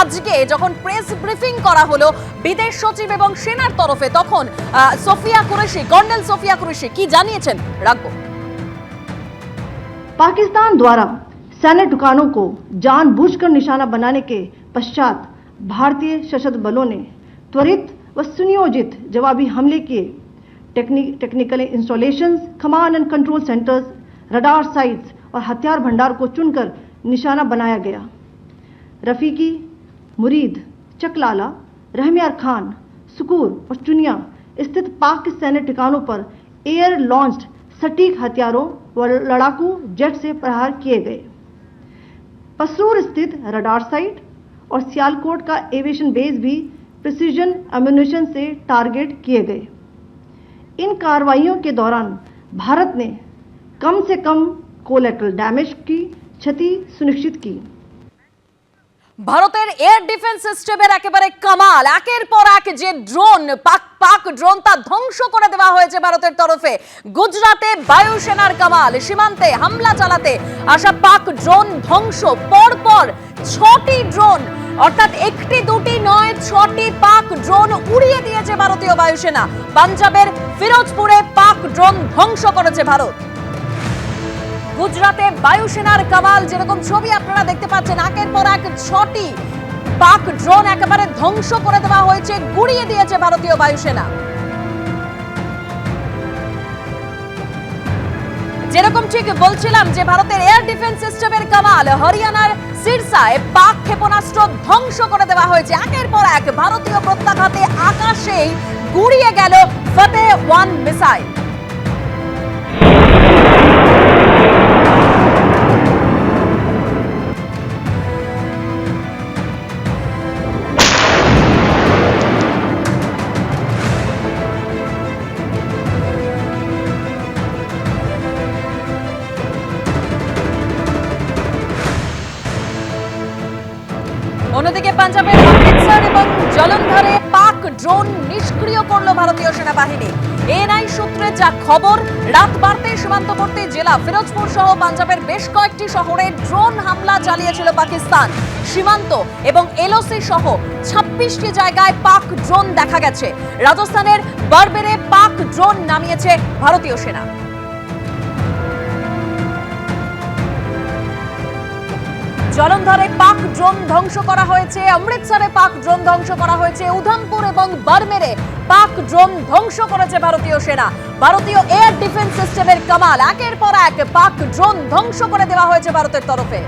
আজকে যখন press briefing করা হলো বিদেশ সচিব এবং সেনার তরফে, তখন সোফিয়া কুরেশি, কর্নেল সোফিয়া কুরেশি কি জানিয়েছেন রাখবো। पाकिस्तान द्वारा सैन्य ठिकानों को जानबूझकर निशाना बनाने के पश्चात भारतीय सशस्त्र बलों ने त्वरित व सुनियोजित जवाबी हमले किए। Technical installations, command and control centres, radar sites और हथियार भंडार को चुनकर निशाना बनाया गया। रफीकी, मुरीद, चकलाला, रहमियार खान, सुकूर और चुनिया स्थित पाक सैन्य ठिकानों पर एयर लॉन्च्ड सटीक हथियारों व लड़ाकू जेट से प्रहार किए गए। पसरूर स्थित रडार साइट और सियालकोट का एविएशन बेस भी प्रिसीजन एम्यूनिशन से टारगेट किए गए। इन कार्रवाइयों के दौरान भारत ने कम से कम कोलैटरल डैमेज की क्षति सुनिश्चित की। ভারতের এয়ার ডিফেন্স সিস্টেমের একেবারে কামাল, একের পর এক যে ড্রোন, পাক ড্রোন তা ধ্বংস করে দেওয়া হয়েছে ভারতের তরফে। গুজরাটে বায়ুসেনার কামাল, সীমান্তে হামলা চালাতে আসা পাক ড্রোন ধ্বংস। পরপর 6টি ড্রোন, অর্থাৎ একটি দুটি নয় 6টি পাক ড্রোন উড়িয়ে দিয়েছে ভারতীয় বায়ুসেনা। পাঞ্জাবের ফিরোজপুরে পাক ড্রোন ধ্বংস করেছে ভারত। গুজরাটে বায়ুসেনার কামাল, যেরকম ছবি আপনারা দেখতে পাচ্ছেন, একের পর এক 6টি পাক ড্রোন একেবারে ধ্বংস করে দেওয়া হয়েছে, গুড়িয়ে দিয়েছে ভারতীয় বায়ুসেনা। যেরকম ঠিক বলছিলাম যে ভারতের এয়ার ডিফেন্স সিস্টেমের কামাল, হরিয়ানার সিরসায় পাক ক্ষেপণাস্ত্র ধ্বংস করে দেওয়া হয়েছে। একের পর এক ভারতীয় প্রত্যাঘাতে আকাশেই গুড়িয়ে গেল ফতেহ 1 মিসাইল। অন্যদিকে পাঞ্জাবের অমৃতসর এবং জলন্ধরে পাক ড্রোন নিষ্ক্রিয় করল ভারতীয় সেনাবাহিনী। এনআই সূত্রে যা খবর, রাত বাড়তে সীমান্তবর্তী জেলা ফিরোজপুর সহ পাঞ্জাবের বেশ কয়েকটি শহরে ড্রোন হামলা চালিয়েছিল পাকিস্তান। সীমান্ত এবং এলওসি সহ 26টি জায়গায় পাক ড্রোন দেখা গেছে। রাজস্থানের বারবেরে পাক ড্রোন নামিয়েছে ভারতীয় সেনা। জলন্ধরে পাক ড্রোন ধ্বংস করা হয়েছে, অমৃতসরে পাক ড্রোন ধ্বংস করা হয়েছে, উধমপুর এবং বারমেরে পাক ড্রোন ধ্বংস করেছে ভারতীয় সেনা। ভারতীয় এয়ার ডিফেন্স সিস্টেমের কামাল, একের পর এক পাক ড্রোন ধ্বংস করে দেওয়া হয়েছে ভারতের তরফে।